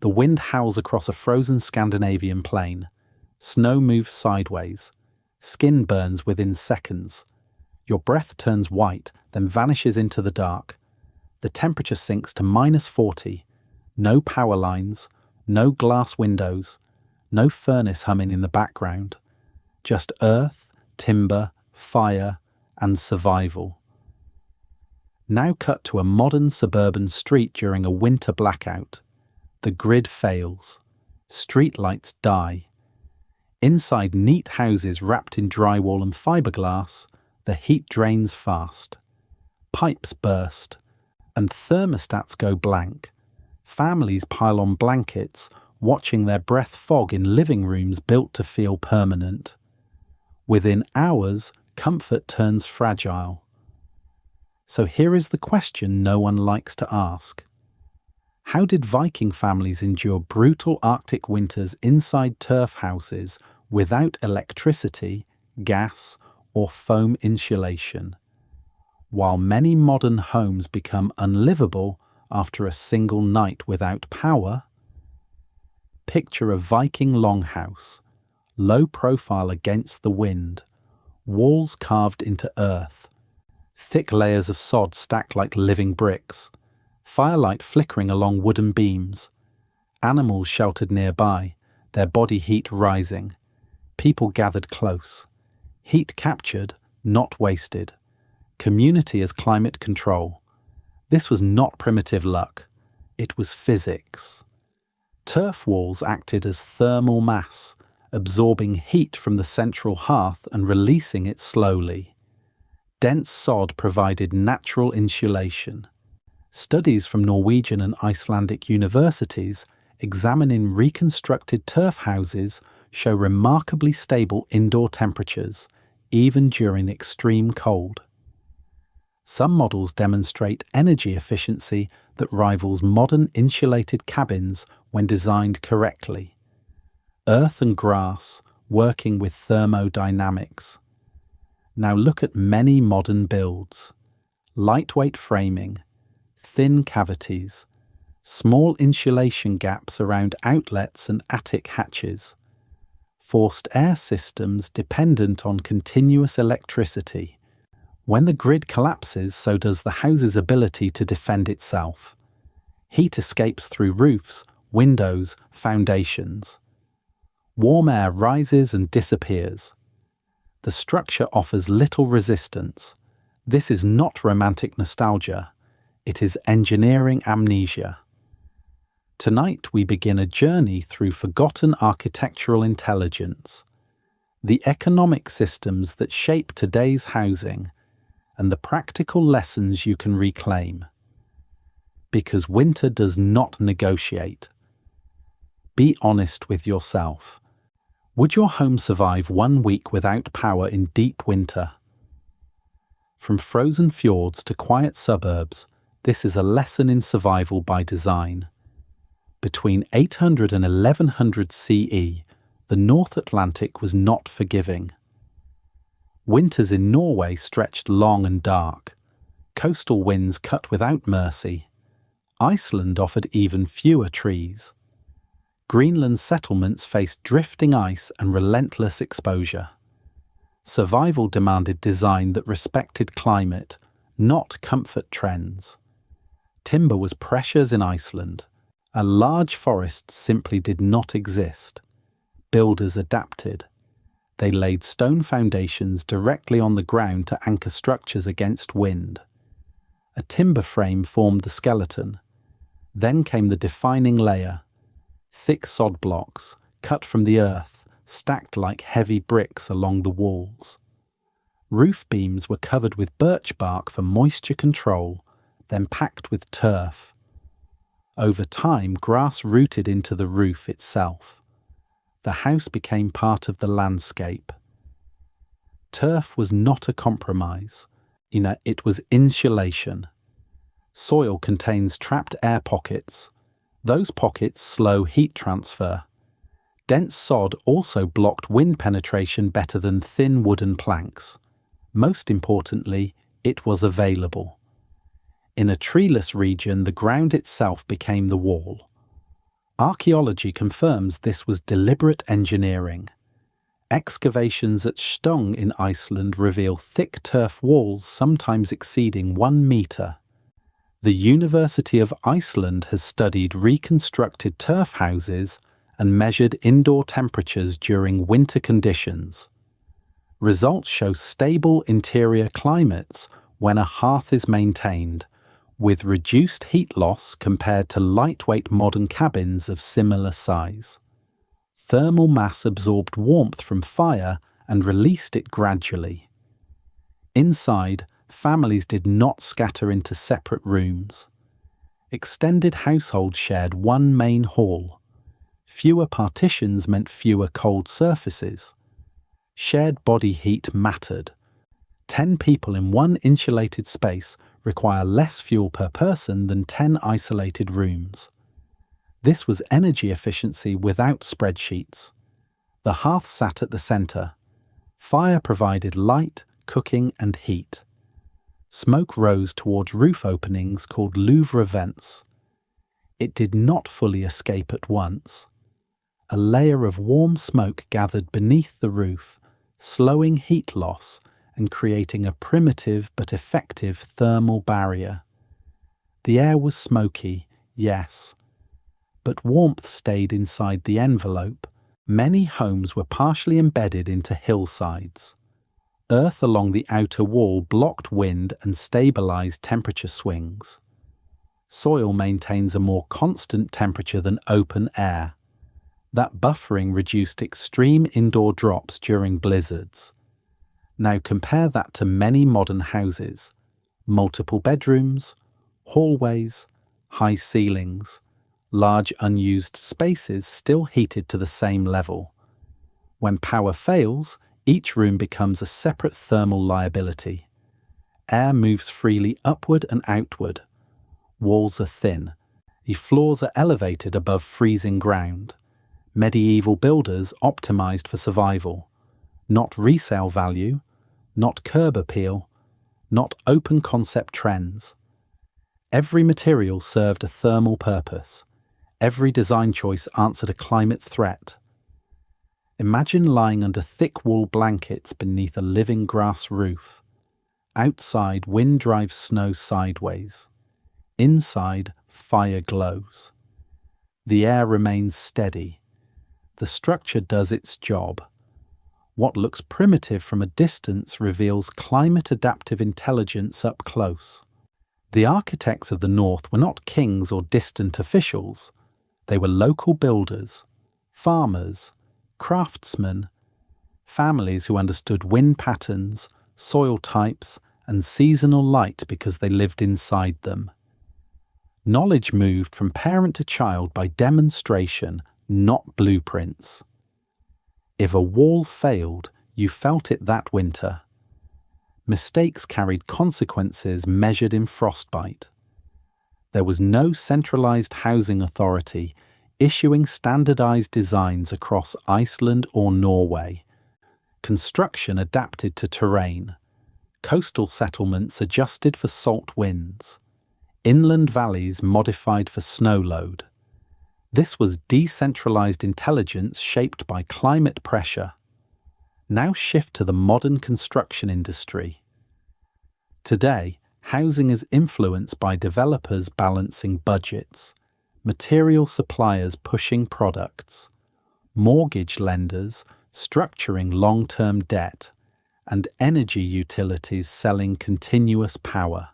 The wind howls across a frozen Scandinavian plain. Snow moves sideways. Skin burns within seconds. Your breath turns white, then vanishes into the dark. The temperature sinks to -40. No power lines, no glass windows, no furnace humming in the background. Just earth, timber, fire, and survival. Now cut to a modern suburban street during a winter blackout. The grid fails. Streetlights die. Inside neat houses wrapped in drywall and fiberglass, the heat drains fast. Pipes burst, and thermostats go blank. Families pile on blankets, watching their breath fog in living rooms built to feel permanent. Within hours, comfort turns fragile. So here is the question no one likes to ask. How did Viking families endure brutal Arctic winters inside turf houses without electricity, gas, or foam insulation, while many modern homes become unlivable after a single night without power? Picture a Viking longhouse, low profile against the wind, walls carved into earth, thick layers of sod stacked like living bricks, firelight flickering along wooden beams, animals sheltered nearby, their body heat rising, people gathered close, heat captured, not wasted, community as climate control. This was not primitive luck, it was physics. Turf walls acted as thermal mass, absorbing heat from the central hearth and releasing it slowly. Dense sod provided natural insulation. Studies from Norwegian and Icelandic universities examining reconstructed turf houses show remarkably stable indoor temperatures, even during extreme cold. Some models demonstrate energy efficiency that rivals modern insulated cabins when designed correctly. Earth and grass working with thermodynamics. Now look at many modern builds. Lightweight framing, thin cavities, small insulation gaps around outlets and attic hatches, forced air systems dependent on continuous electricity. When the grid collapses, so does the house's ability to defend itself. Heat escapes through roofs, windows, foundations. Warm air rises and disappears. The structure offers little resistance. This is not romantic nostalgia. It is engineering amnesia. Tonight we begin a journey through forgotten architectural intelligence, the economic systems that shape today's housing, and the practical lessons you can reclaim. Because winter does not negotiate. Be honest with yourself. Would your home survive 1 week without power in deep winter? From frozen fjords to quiet suburbs, this is a lesson in survival by design. Between 800 and 1100 CE, the North Atlantic was not forgiving. Winters in Norway stretched long and dark. Coastal winds cut without mercy. Iceland offered even fewer trees. Greenland's settlements faced drifting ice and relentless exposure. Survival demanded design that respected climate, not comfort trends. Timber was precious in Iceland. A large forest simply did not exist. Builders adapted. They laid stone foundations directly on the ground to anchor structures against wind. A timber frame formed the skeleton. Then came the defining layer. Thick sod blocks, cut from the earth, stacked like heavy bricks along the walls. Roof beams were covered with birch bark for moisture control, then packed with turf. Over time, grass rooted into the roof itself. The house became part of the landscape. Turf was not a compromise. It was insulation. Soil contains trapped air pockets. Those pockets slow heat transfer. Dense sod also blocked wind penetration better than thin wooden planks. Most importantly, it was available. In a treeless region, the ground itself became the wall. Archaeology confirms this was deliberate engineering. Excavations at Stong in Iceland reveal thick turf walls sometimes exceeding 1 metre. The University of Iceland has studied reconstructed turf houses and measured indoor temperatures during winter conditions. Results show stable interior climates when a hearth is maintained, with reduced heat loss compared to lightweight modern cabins of similar size. Thermal mass absorbed warmth from fire and released it gradually. Inside, families did not scatter into separate rooms. Extended households shared one main hall. Fewer partitions meant fewer cold surfaces. Shared body heat mattered. 10 people in one insulated space require less fuel per person than 10 isolated rooms. This was energy efficiency without spreadsheets. The hearth sat at the centre. Fire provided light, cooking and heat. Smoke rose towards roof openings called louvre vents. It did not fully escape at once. A layer of warm smoke gathered beneath the roof, slowing heat loss and creating a primitive but effective thermal barrier. The air was smoky, yes, but warmth stayed inside the envelope. Many homes were partially embedded into hillsides. Earth along the outer wall blocked wind and stabilized temperature swings. Soil maintains a more constant temperature than open air. That buffering reduced extreme indoor drops during blizzards. Now compare that to many modern houses. Multiple bedrooms, hallways, high ceilings, large unused spaces still heated to the same level. When power fails, each room becomes a separate thermal liability. Air moves freely upward and outward. Walls are thin. The floors are elevated above freezing ground. Medieval builders optimized for survival. Not resale value, not curb appeal, not open concept trends. Every material served a thermal purpose. Every design choice answered a climate threat. Imagine lying under thick wool blankets beneath a living grass roof. Outside, wind drives snow sideways. Inside, fire glows. The air remains steady. The structure does its job. What looks primitive from a distance reveals climate-adaptive intelligence up close. The architects of the North were not kings or distant officials. They were local builders, farmers, craftsmen, families who understood wind patterns, soil types, and seasonal light because they lived inside them. Knowledge moved from parent to child by demonstration, not blueprints. If a wall failed, you felt it that winter. Mistakes carried consequences measured in frostbite. There was no centralized housing authority issuing standardized designs across Iceland or Norway. Construction adapted to terrain. Coastal settlements adjusted for salt winds. Inland valleys modified for snow load. This was decentralized intelligence shaped by climate pressure. Now shift to the modern construction industry. Today, housing is influenced by developers balancing budgets, material suppliers pushing products, mortgage lenders structuring long-term debt, and energy utilities selling continuous power.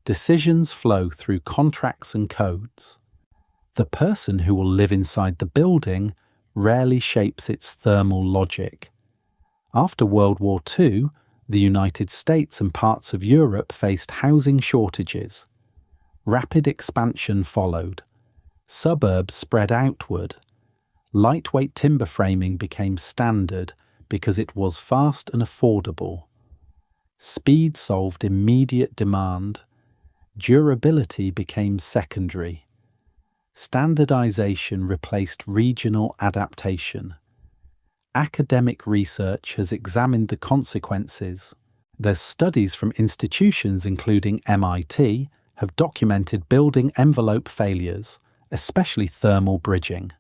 Decisions flow through contracts and codes. The person who will live inside the building rarely shapes its thermal logic. After World War II, the United States and parts of Europe faced housing shortages. Rapid expansion followed. Suburbs spread outward. Lightweight timber framing became standard because it was fast and affordable. Speed solved immediate demand. Durability became secondary. Standardization replaced regional adaptation. Academic research has examined the consequences. There's studies from institutions including MIT have documented building envelope failures especially thermal bridging.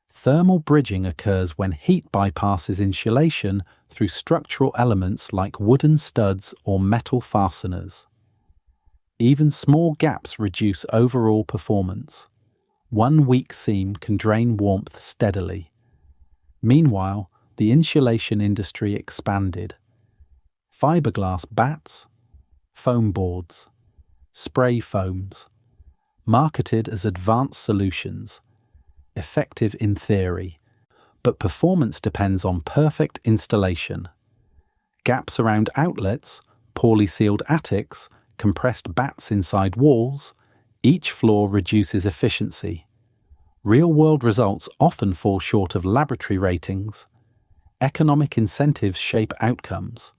Thermal bridging occurs when heat bypasses insulation through structural elements like wooden studs or metal fasteners. Even small gaps reduce overall performance. One weak seam can drain warmth steadily. Meanwhile, the insulation industry expanded. Fiberglass bats, foam boards, spray foams, marketed as advanced solutions, effective in theory, but performance depends on perfect installation. Gaps around outlets, poorly sealed attics, compressed bats inside walls, each flaw reduces efficiency. Real-world results often fall short of laboratory ratings. Economic incentives shape outcomes.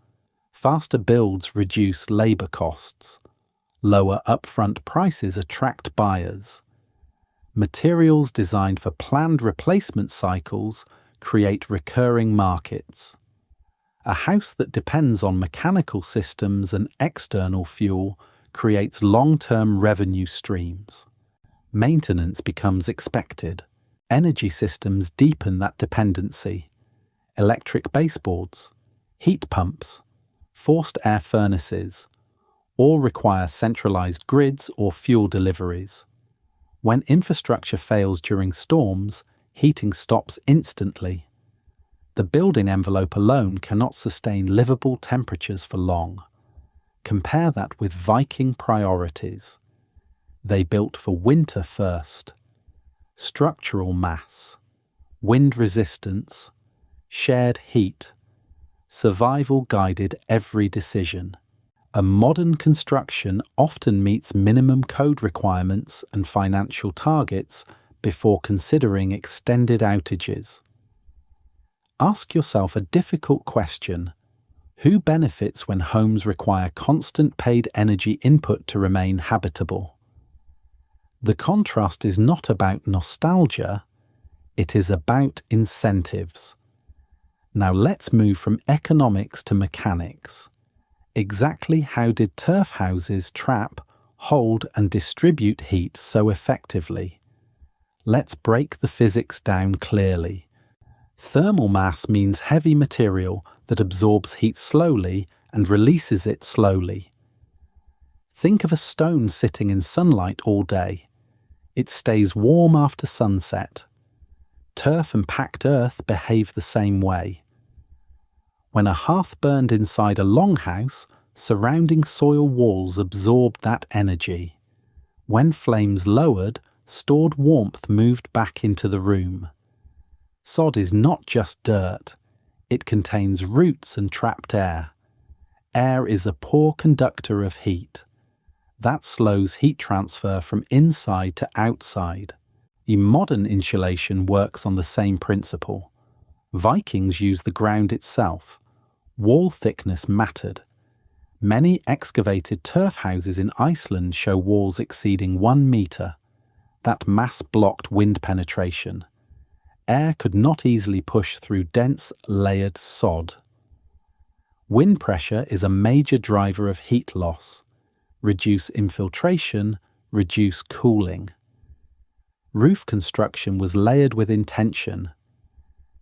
Faster builds reduce labor costs. Lower upfront prices attract buyers. Materials designed for planned replacement cycles create recurring markets. A house that depends on mechanical systems and external fuel creates long-term revenue streams. Maintenance becomes expected. Energy systems deepen that dependency. Electric baseboards, heat pumps, forced air furnaces, all require centralized grids or fuel deliveries. When infrastructure fails during storms, heating stops instantly. The building envelope alone cannot sustain livable temperatures for long. Compare that with Viking priorities. They built for winter first. Structural mass, wind resistance, shared heat, survival guided every decision. A modern construction often meets minimum code requirements and financial targets before considering extended outages. Ask yourself a difficult question. Who benefits when homes require constant paid energy input to remain habitable? The contrast is not about nostalgia, it is about incentives. Now let's move from economics to mechanics. Exactly how did turf houses trap, hold and distribute heat so effectively? Let's break the physics down clearly. Thermal mass means heavy material that absorbs heat slowly and releases it slowly. Think of a stone sitting in sunlight all day. It stays warm after sunset. Turf and packed earth behave the same way. When a hearth burned inside a longhouse, surrounding soil walls absorbed that energy. When flames lowered, stored warmth moved back into the room. Sod is not just dirt. It contains roots and trapped air. Air is a poor conductor of heat. That slows heat transfer from inside to outside. Modern insulation works on the same principle. Vikings used the ground itself. Wall thickness mattered. Many excavated turf houses in Iceland show walls exceeding 1 metre. That mass blocked wind penetration. Air could not easily push through dense, layered sod. Wind pressure is a major driver of heat loss. Reduce infiltration, reduce cooling. Roof construction was layered with intention.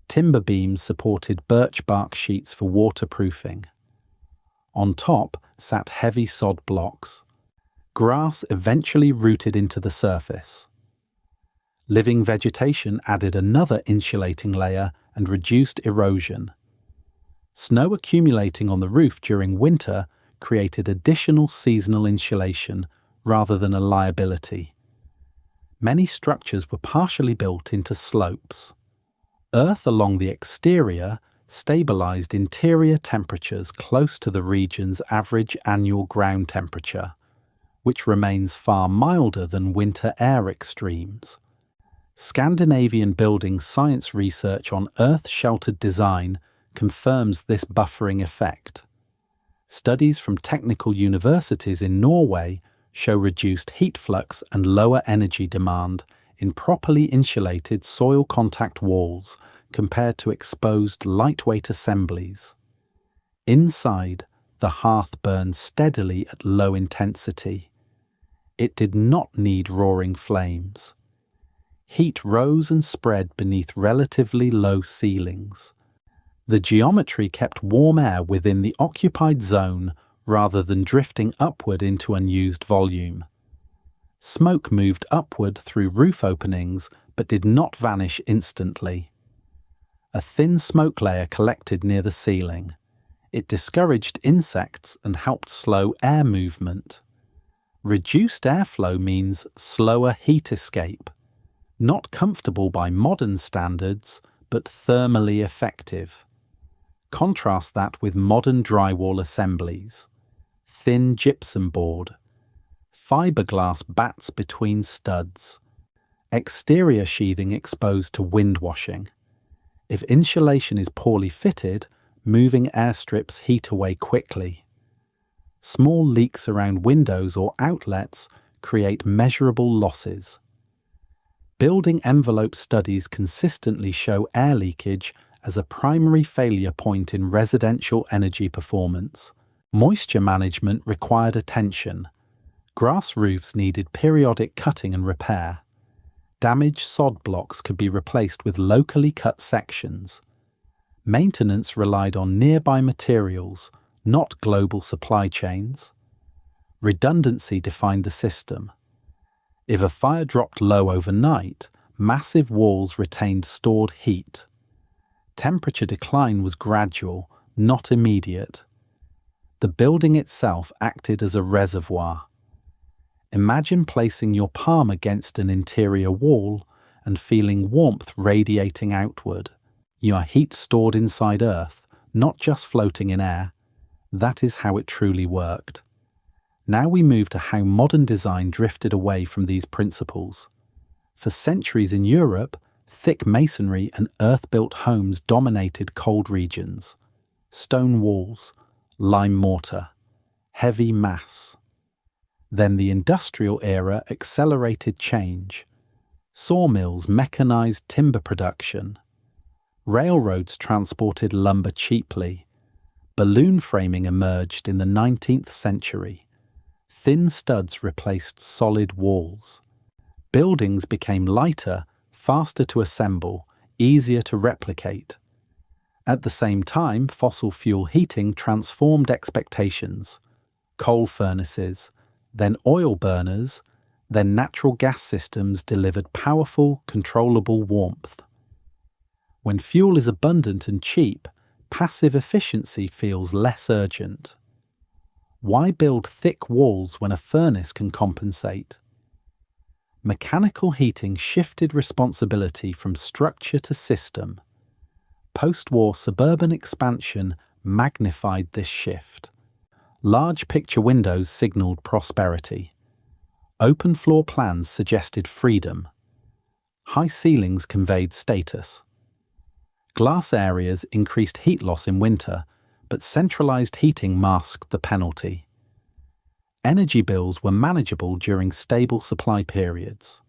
Timber beams supported birch bark sheets for waterproofing. On top sat heavy sod blocks. Grass eventually rooted into the surface. Living vegetation added another insulating layer and reduced erosion. Snow accumulating on the roof during winter created additional seasonal insulation rather than a liability. Many structures were partially built into slopes. Earth along the exterior stabilized interior temperatures close to the region's average annual ground temperature, which remains far milder than winter air extremes. Scandinavian building science research on earth-sheltered design confirms this buffering effect. Studies from technical universities in Norway show reduced heat flux and lower energy demand in properly insulated soil contact walls compared to exposed lightweight assemblies. Inside, the hearth burned steadily at low intensity. It did not need roaring flames. heat rose and spread beneath relatively low ceilings. The geometry kept warm air within the occupied zone rather than drifting upward into unused volume. Smoke moved upward through roof openings but did not vanish instantly. A thin smoke layer collected near the ceiling. It discouraged insects and helped slow air movement. Reduced airflow means slower heat escape. Not comfortable by modern standards, but thermally effective. Contrast that with modern drywall assemblies. Thin gypsum board. Fiberglass bats between studs. Exterior sheathing exposed to wind washing. If insulation is poorly fitted, moving airstrips heat away quickly. Small leaks around windows or outlets create measurable losses. Building envelope studies consistently show air leakage as a primary failure point in residential energy performance. Moisture management required attention. Grass roofs needed periodic cutting and repair. Damaged sod blocks could be replaced with locally cut sections. Maintenance relied on nearby materials, not global supply chains. Redundancy defined the system. If a fire dropped low overnight, massive walls retained stored heat. Temperature decline was gradual, not immediate. The building itself acted as a reservoir. Imagine placing your palm against an interior wall and feeling warmth radiating outward. Your heat stored inside earth, not just floating in air. That is how it truly worked. Now we move to how modern design drifted away from these principles. For centuries in Europe, thick masonry and earth-built homes dominated cold regions. Stone walls, lime mortar, heavy mass. Then the industrial era accelerated change. Sawmills mechanized timber production. Railroads transported lumber cheaply. Balloon framing emerged in the 19th century. Thin studs replaced solid walls. Buildings became lighter, faster to assemble, easier to replicate. At the same time, fossil fuel heating transformed expectations. Coal furnaces, then oil burners, then natural gas systems delivered powerful, controllable warmth. When fuel is abundant and cheap, passive efficiency feels less urgent. Why build thick walls when a furnace can compensate? Mechanical heating shifted responsibility from structure to system. Post-war suburban expansion magnified this shift. Large picture windows signaled prosperity. Open floor plans suggested freedom. High ceilings conveyed status. Glass areas increased heat loss in winter, but centralized heating masked the penalty. Energy bills were manageable during stable supply periods.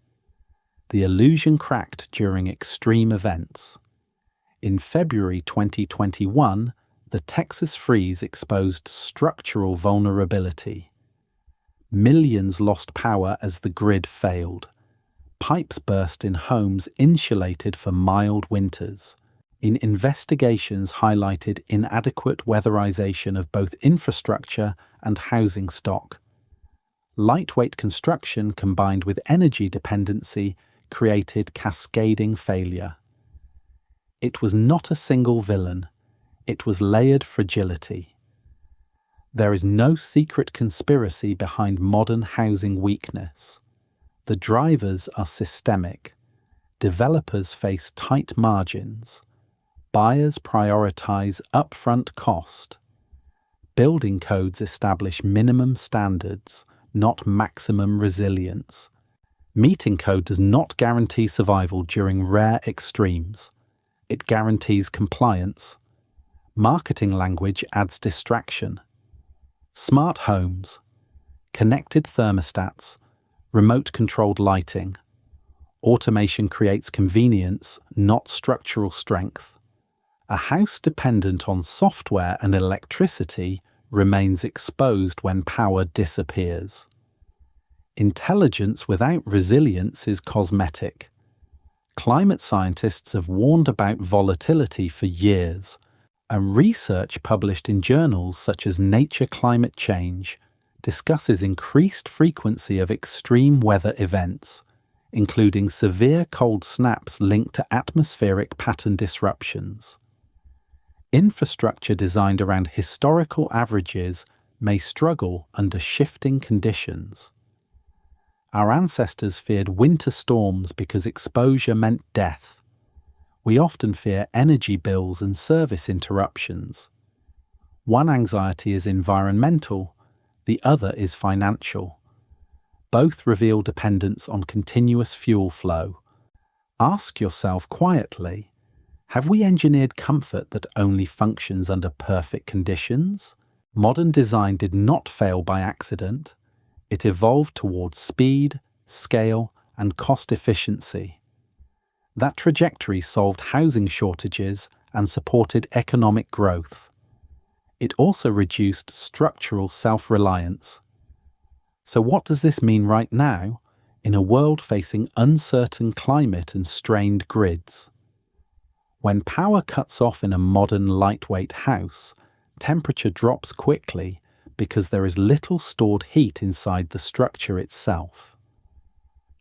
The illusion cracked during extreme events. In February 2021, the Texas freeze exposed structural vulnerability. Millions lost power as the grid failed. Pipes burst in homes insulated for mild winters. Investigations highlighted inadequate weatherization of both infrastructure and housing stock. Lightweight construction combined with energy dependency created cascading failure. It was not a single villain. It was layered fragility. There is no secret conspiracy behind modern housing weakness. The drivers are systemic. Developers face tight margins. Buyers prioritize upfront cost. Building codes establish minimum standards, not maximum resilience. Meeting code does not guarantee survival during rare extremes. It guarantees compliance. Marketing language adds distraction. Smart homes, connected thermostats, remote-controlled lighting. Automation creates convenience, not structural strength. A house dependent on software and electricity remains exposed when power disappears. Intelligence without resilience is cosmetic. Climate scientists have warned about volatility for years, and research published in journals such as Nature Climate Change discusses increased frequency of extreme weather events, including severe cold snaps linked to atmospheric pattern disruptions. Infrastructure designed around historical averages may struggle under shifting conditions. Our ancestors feared winter storms because exposure meant death. We often fear energy bills and service interruptions. One anxiety is environmental, the other is financial. Both reveal dependence on continuous fuel flow. Ask yourself quietly, have we engineered comfort that only functions under perfect conditions? Modern design did not fail by accident. It evolved towards speed, scale, and cost efficiency. That trajectory solved housing shortages and supported economic growth. It also reduced structural self-reliance. So what does this mean right now, in a world facing uncertain climate and strained grids? When power cuts off in a modern lightweight house, temperature drops quickly because there is little stored heat inside the structure itself.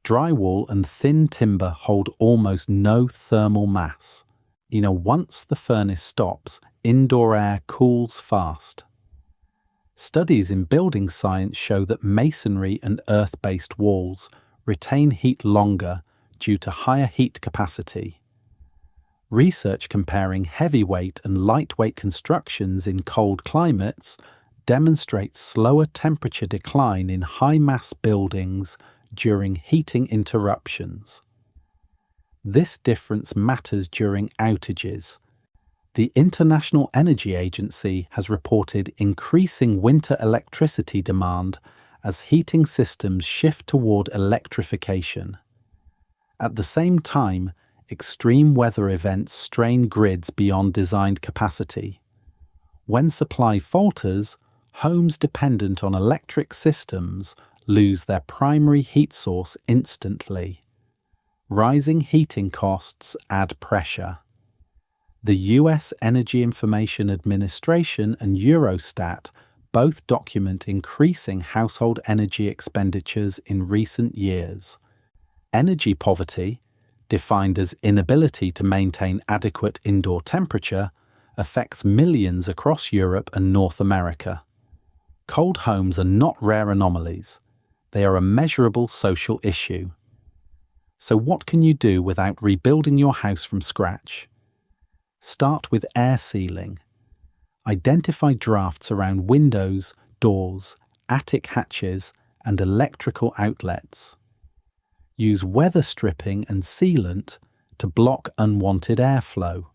Drywall and thin timber hold almost no thermal mass. Once the furnace stops, indoor air cools fast. Studies in building science show that masonry and earth-based walls retain heat longer due to higher heat capacity. Research comparing heavyweight and lightweight constructions in cold climates demonstrates slower temperature decline in high-mass buildings during heating interruptions. This difference matters during outages. The International Energy Agency has reported increasing winter electricity demand as heating systems shift toward electrification. At the same time, extreme weather events strain grids beyond designed capacity. When supply falters, homes dependent on electric systems lose their primary heat source instantly. Rising heating costs add pressure. The US Energy Information Administration and Eurostat both document increasing household energy expenditures in recent years. Energy poverty, defined as inability to maintain adequate indoor temperature, affects millions across Europe and North America. Cold homes are not rare anomalies. They are a measurable social issue. So what can you do without rebuilding your house from scratch? Start with air sealing. Identify drafts around windows, doors, attic hatches, and electrical outlets. Use weather stripping and sealant to block unwanted airflow.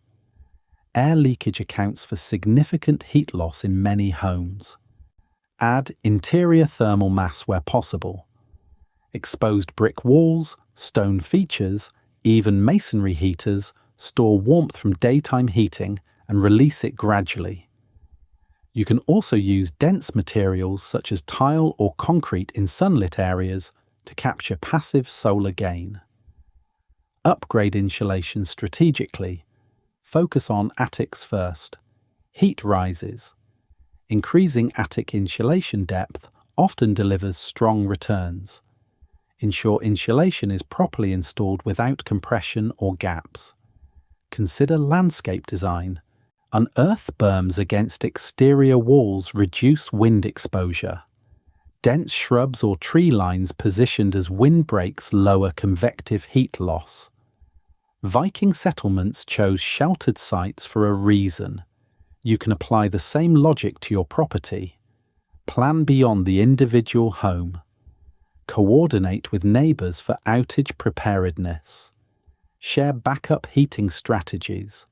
Air leakage accounts for significant heat loss in many homes. Add interior thermal mass where possible. Exposed brick walls, stone features, even masonry heaters store warmth from daytime heating and release it gradually. You can also use dense materials such as tile or concrete in sunlit areas to capture passive solar gain. Upgrade insulation strategically. Focus on attics first. Heat rises. Increasing attic insulation depth often delivers strong returns. Ensure insulation is properly installed without compression or gaps. Consider landscape design. Unearth berms against exterior walls reduce wind exposure. Dense shrubs or tree lines positioned as windbreaks lower convective heat loss. Viking settlements chose sheltered sites for a reason. You can apply the same logic to your property. Plan beyond the individual home. Coordinate with neighbours for outage preparedness. Share backup heating strategies.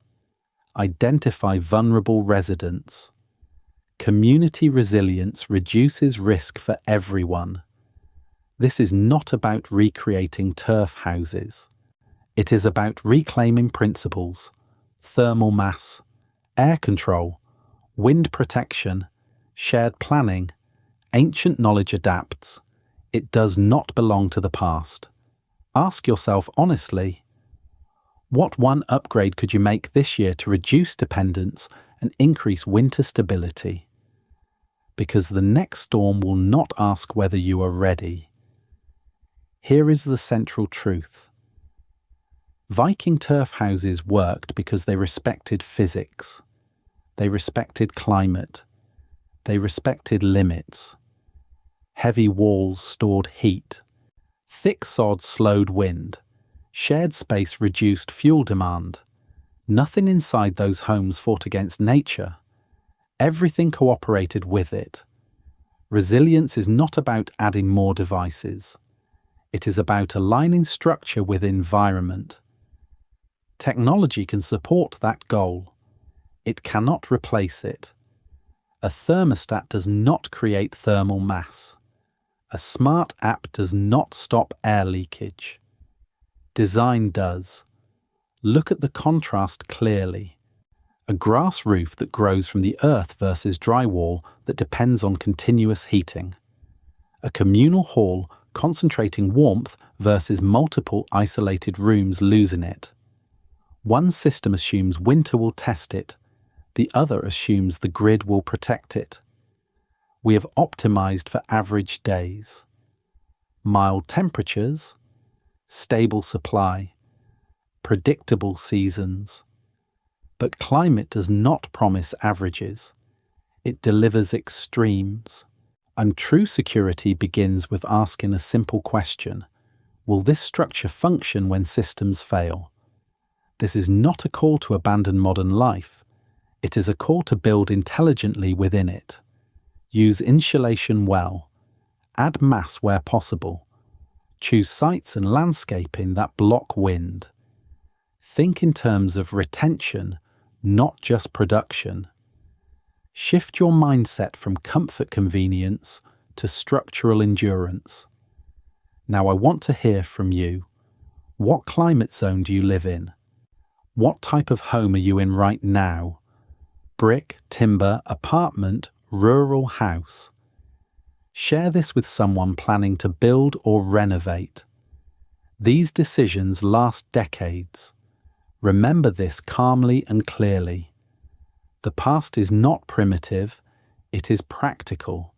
Identify vulnerable residents. Community resilience reduces risk for everyone. This is not about recreating turf houses. It is about reclaiming principles: thermal mass, air control, wind protection, shared planning. Ancient knowledge adapts. It does not belong to the past. Ask yourself honestly, What one upgrade could you make this year to reduce dependence and increase winter stability? Because the next storm will not ask whether you are ready. Here is the central truth. Viking turf houses worked because they respected physics. They respected climate. They respected limits. Heavy walls stored heat. Thick sod slowed wind. Shared space reduced fuel demand. Nothing inside those homes fought against nature. Everything cooperated with it. Resilience is not about adding more devices. It is about aligning structure with environment. Technology can support that goal. It cannot replace it. A thermostat does not create thermal mass. A smart app does not stop air leakage. Design does. Look at the contrast clearly. A grass roof that grows from the earth versus drywall that depends on continuous heating. A communal hall concentrating warmth versus multiple isolated rooms losing it. One system assumes winter will test it. The other assumes the grid will protect it. We have optimized for average days. Mild temperatures, stable supply, predictable seasons. But climate does not promise averages. It delivers extremes. And true security begins with asking a simple question. Will this structure function when systems fail? This is not a call to abandon modern life. It is a call to build intelligently within it. Use insulation well. Add mass where possible. Choose sites and landscaping that block wind. Think in terms of retention, not just production. Shift your mindset from comfort convenience to structural endurance. Now I want to hear from you. What climate zone do you live in? What type of home are you in right now? Brick, timber, apartment, rural house. Share this with someone planning to build or renovate. These decisions last decades. Remember this calmly and clearly. The past is not primitive, it is practical.